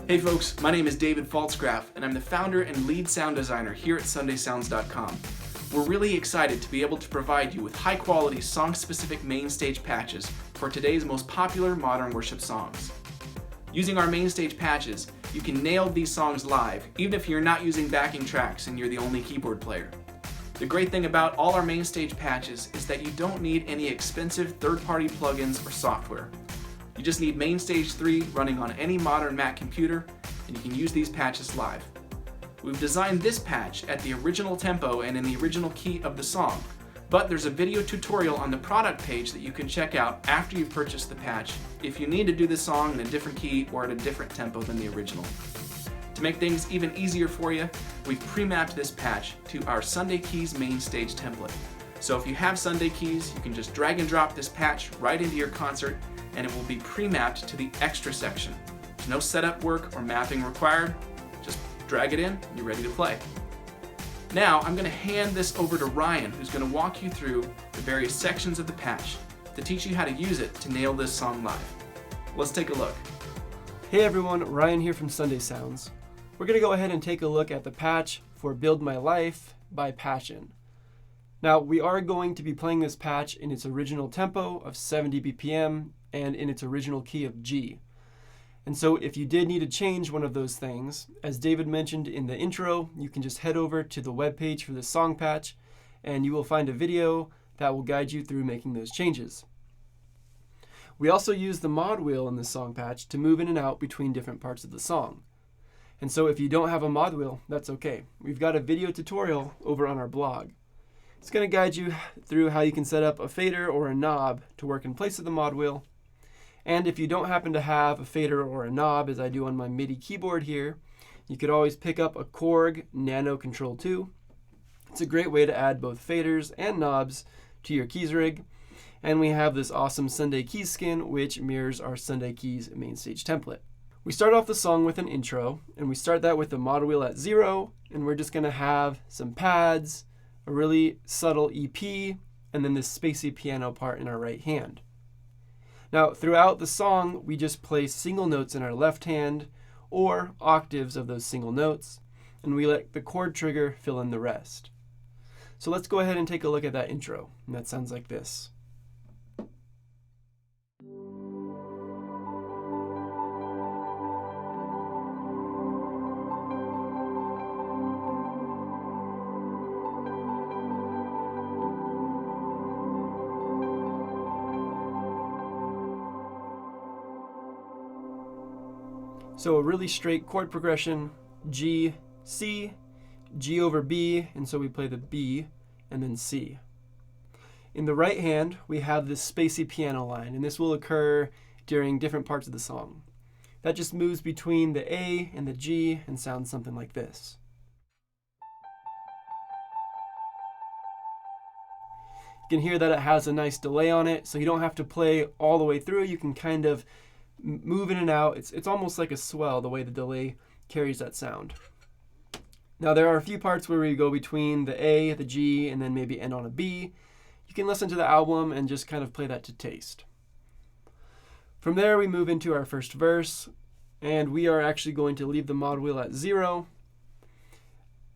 Hey folks, my name is David Faltzgraf, and I'm the founder and lead sound designer here at SundaySounds.com. We're really excited to be able to provide you with high-quality, song-specific MainStage patches for today's most popular modern worship songs. Using our MainStage patches, you can nail these songs live, even if you're not using backing tracks and you're the only keyboard player. The great thing about all our MainStage patches is that you don't need any expensive third-party plugins or software. You just need MainStage 3 running on any modern Mac computer, and you can use these patches live. We've designed this patch at the original tempo and in the original key of the song, but there's a video tutorial on the product page that you can check out after you've purchased the patch if you need to do the song in a different key or at a different tempo than the original. To make things even easier for you, we've pre-mapped this patch to our Sunday Keys MainStage template. So if you have Sunday Keys, you can just drag and drop this patch right into your concert, and it will be pre-mapped to the extra section. There's no setup work or mapping required. Just drag it in, and you're ready to play. Now I'm going to hand this over to Ryan, who's going to walk you through the various sections of the patch to teach you how to use it to nail this song live. Let's take a look. Hey everyone, Ryan here from Sunday Sounds. We're going to go ahead and take a look at the patch for Build My Life by Passion. Now we are going to be playing this patch in its original tempo of 70 BPM and in its original key of G. And so if you did need to change one of those things, as David mentioned in the intro, you can just head over to the webpage for this song patch and you will find a video that will guide you through making those changes. We also use the mod wheel in this song patch to move in and out between different parts of the song. And so if you don't have a mod wheel, that's okay. We've got a video tutorial over on our blog. It's going to guide you through how you can set up a fader or a knob to work in place of the mod wheel. And if you don't happen to have a fader or a knob, as I do on my MIDI keyboard here, you could always pick up a Korg Nano Control 2. It's a great way to add both faders and knobs to your keys rig. And we have this awesome Sunday Keys skin, which mirrors our Sunday Keys MainStage template. We start off the song with an intro, and we start that with the mod wheel at 0, and we're just going to have some pads, a really subtle EP, and then this spacey piano part in our right hand. Now, throughout the song, we just play single notes in our left hand, or octaves of those single notes, and we let the chord trigger fill in the rest. So let's go ahead and take a look at that intro, and that sounds like this. So a really straight chord progression, G, C, G over B, and so we play the B, and then C. In the right hand, we have this spacey piano line, and this will occur during different parts of the song. That just moves between the A and the G and sounds something like this. You can hear that it has a nice delay on it, so you don't have to play all the way through. You can kind of move in and out. It's almost like a swell, the way the delay carries that sound. Now there are a few parts where we go between the A, the G, and then maybe end on a B. You can listen to the album and just kind of play that to taste. From there we move into our first verse, and we are actually going to leave the mod wheel at 0.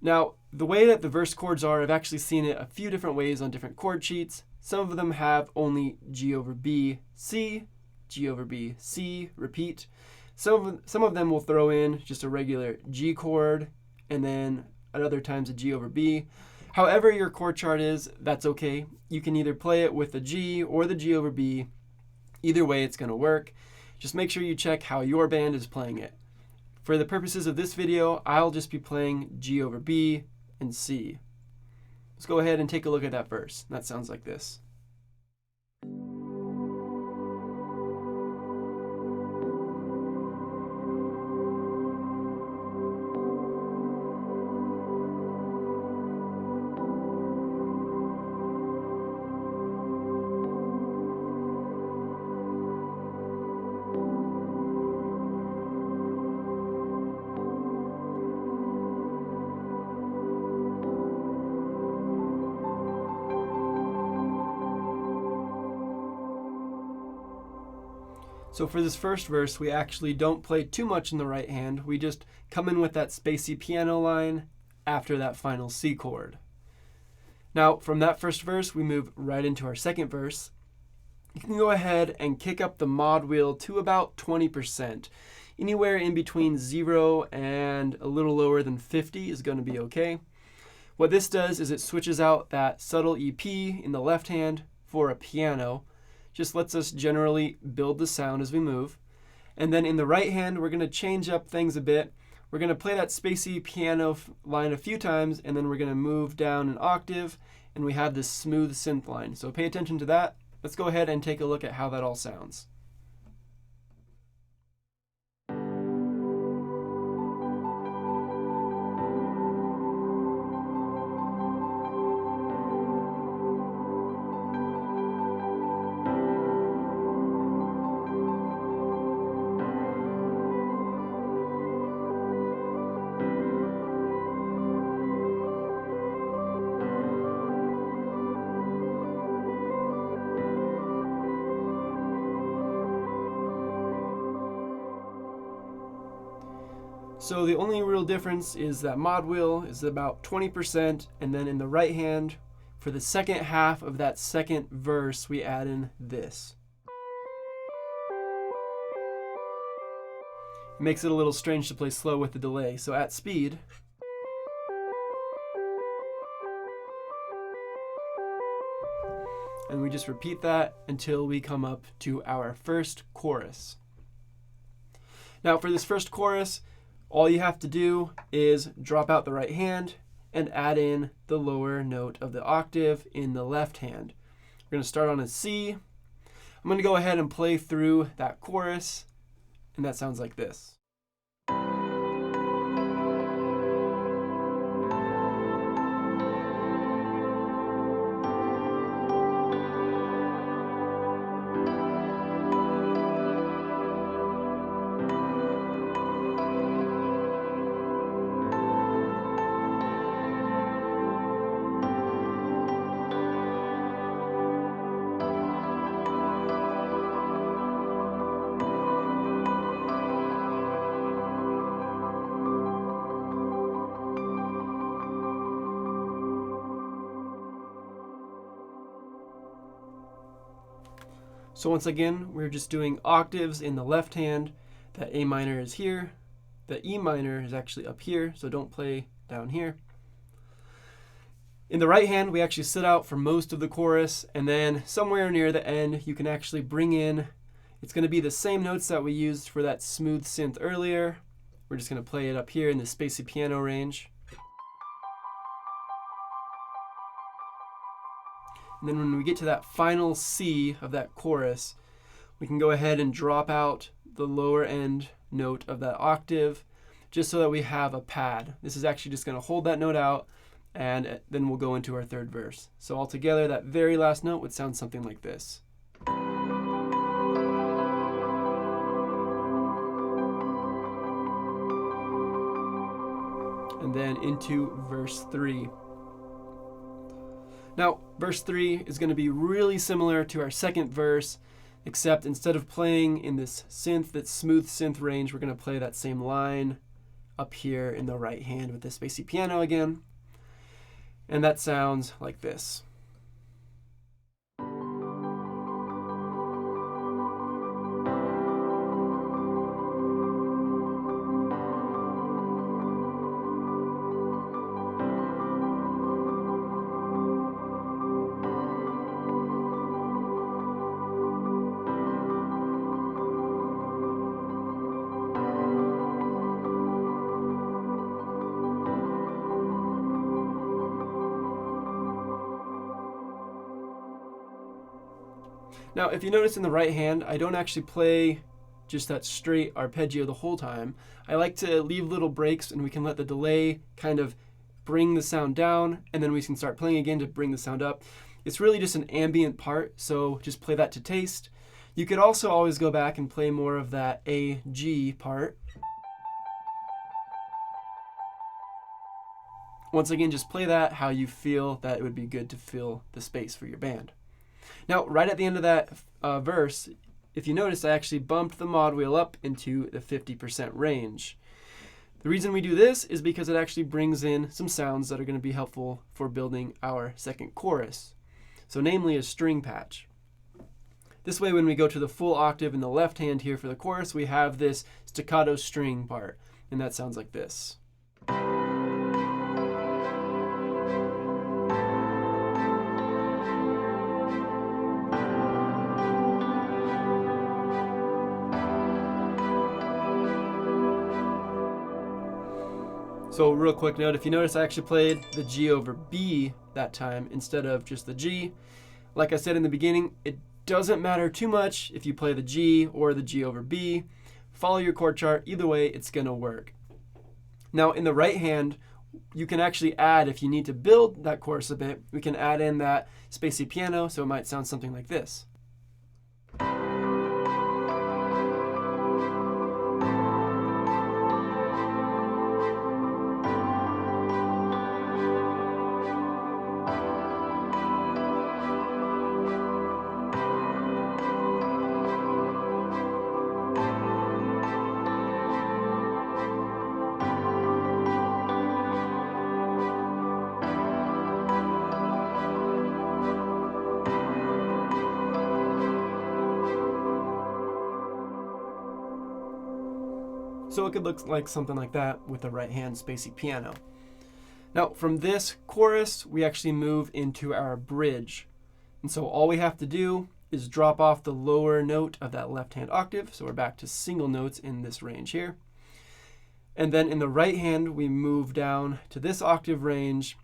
Now the way that the verse chords are, I've actually seen it a few different ways on different chord sheets. Some of them have only G over B, C, G over B, C, repeat. Some of them will throw in just a regular G chord, and then at other times a G over B. However your chord chart is, that's okay. You can either play it with the G or the G over B. Either way it's going to work. Just make sure you check how your band is playing it. For the purposes of this video, I'll just be playing G over B and C. Let's go ahead and take a look at that verse. That sounds like this. So for this first verse, we actually don't play too much in the right hand. We just come in with that spacey piano line after that final C chord. Now, from that first verse, we move right into our second verse. You can go ahead and kick up the mod wheel to about 20%. Anywhere in between 0 and a little lower than 50 is going to be okay. What this does is it switches out that subtle EP in the left hand for a piano. Just lets us generally build the sound as we move. And then in the right hand, we're going to change up things a bit. We're going to play that spacey piano line a few times, and then we're going to move down an octave, and we have this smooth synth line. So pay attention to that. Let's go ahead and take a look at how that all sounds. So the only real difference is that mod wheel is about 20%, and then in the right hand, for the second half of that second verse, we add in this. It makes it a little strange to play slow with the delay, so at speed, and we just repeat that until we come up to our first chorus. Now for this first chorus, all you have to do is drop out the right hand and add in the lower note of the octave in the left hand. We're going to start on a C. I'm going to go ahead and play through that chorus, and that sounds like this. So once again, we're just doing octaves in the left hand. That A minor is here. The E minor is actually up here, so don't play down here. In the right hand, we actually sit out for most of the chorus, and then somewhere near the end, you can actually bring in, it's going to be the same notes that we used for that smooth synth earlier. We're just going to play it up here in the spacey piano range. And then when we get to that final C of that chorus, we can go ahead and drop out the lower end note of that octave, just so that we have a pad. This is actually just going to hold that note out, and then we'll go into our third verse. So altogether, that very last note would sound something like this. And then into verse 3. Now, verse 3 is going to be really similar to our second verse, except instead of playing in this synth, that smooth synth range, we're going to play that same line up here in the right hand with the spacey piano again. And that sounds like this. Now, if you notice in the right hand, I don't actually play just that straight arpeggio the whole time. I like to leave little breaks, and we can let the delay kind of bring the sound down, and then we can start playing again to bring the sound up. It's really just an ambient part, so just play that to taste. You could also always go back and play more of that A-G part. Once again, just play that how you feel that it would be good to fill the space for your band. Now, right at the end of that verse, if you notice, I actually bumped the mod wheel up into the 50% range. The reason we do this is because it actually brings in some sounds that are going to be helpful for building our second chorus. So namely a string patch. This way when we go to the full octave in the left hand here for the chorus, we have this staccato string part, and that sounds like this. So real quick note, if you notice I actually played the G over B that time instead of just the G. Like I said in the beginning, it doesn't matter too much if you play the G or the G over B. Follow your chord chart, either way it's gonna work. Now in the right hand, you can actually add, if you need to build that chorus a bit, we can add in that spacey piano, so it might sound something like this. So it could look like something like that with the right hand spacey piano. Now from this chorus, we actually move into our bridge. And so all we have to do is drop off the lower note of that left hand octave. So we're back to single notes in this range here. And then in the right hand, we move down to this octave range.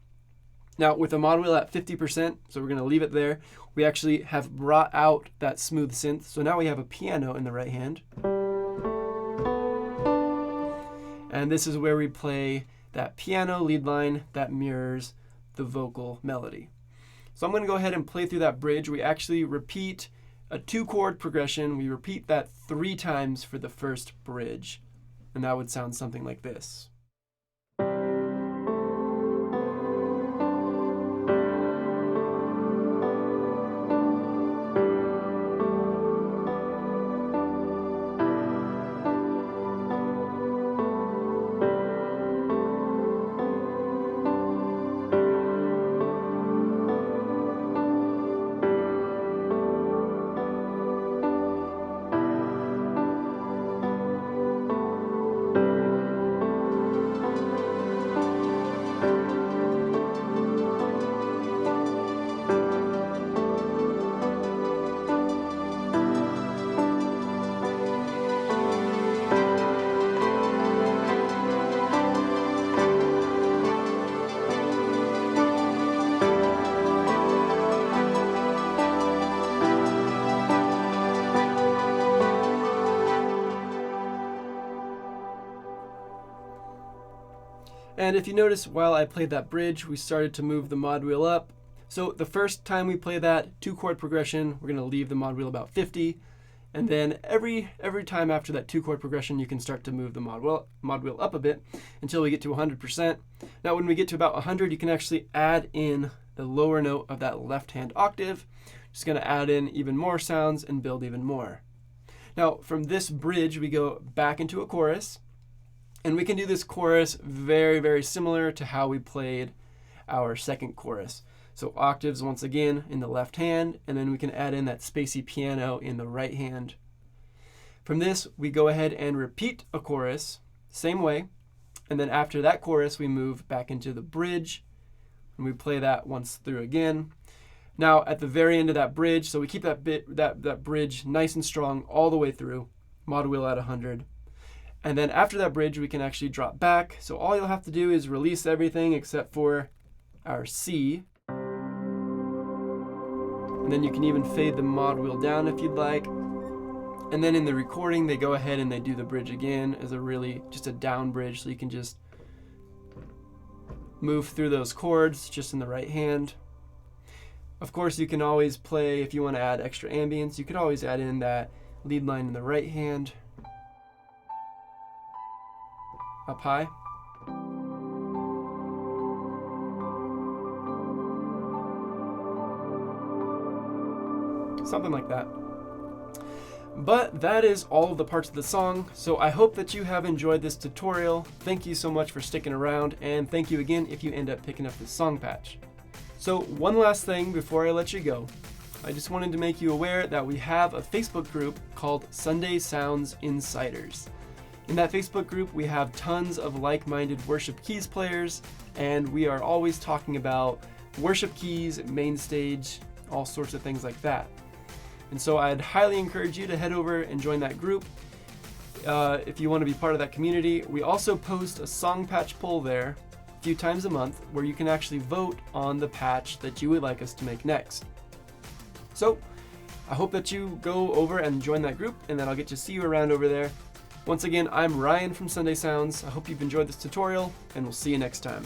Now with the mod wheel at 50%, so we're gonna leave it there, we actually have brought out that smooth synth. So now we have a piano in the right hand. And this is where we play that piano lead line that mirrors the vocal melody. So I'm going to go ahead and play through that bridge. We actually repeat a 2-chord progression. We repeat that 3 times for the first bridge. And that would sound something like this. And if you notice, while I played that bridge, we started to move the mod wheel up. So the first time we play that 2-chord progression, we're going to leave the mod wheel about 50. And then every time after that 2-chord progression, you can start to move the mod wheel up a bit until we get to 100%. Now when we get to about 100, you can actually add in the lower note of that left-hand octave. Just going to add in even more sounds and build even more. Now from this bridge, we go back into a chorus. And we can do this chorus very, very similar to how we played our second chorus. So octaves once again in the left hand, and then we can add in that spacey piano in the right hand. From this, we go ahead and repeat a chorus, same way. And then after that chorus, we move back into the bridge, and we play that once through again. Now at the very end of that bridge, so we keep that bridge nice and strong all the way through, mod wheel at 100. And then after that bridge, we can actually drop back. So all you'll have to do is release everything except for our C. And then you can even fade the mod wheel down if you'd like. And then in the recording, they go ahead and they do the bridge again as just a down bridge. So you can just move through those chords just in the right hand. Of course, you can always play, if you want to add extra ambience, you could always add in that lead line in the right hand. Up high. Something like that. But that is all of the parts of the song, so I hope that you have enjoyed this tutorial. Thank you so much for sticking around, and thank you again if you end up picking up this song patch. So one last thing before I let you go. I just wanted to make you aware that we have a Facebook group called Sunday Sounds Insiders. In that Facebook group, we have tons of like-minded worship keys players, and we are always talking about worship keys, MainStage, all sorts of things like that. And so I'd highly encourage you to head over and join that group if you want to be part of that community. We also post a song patch poll there a few times a month where you can actually vote on the patch that you would like us to make next. So I hope that you go over and join that group, and then I'll get to see you around over there. Once again, I'm Ryan from Sunday Sounds. I hope you've enjoyed this tutorial, and we'll see you next time.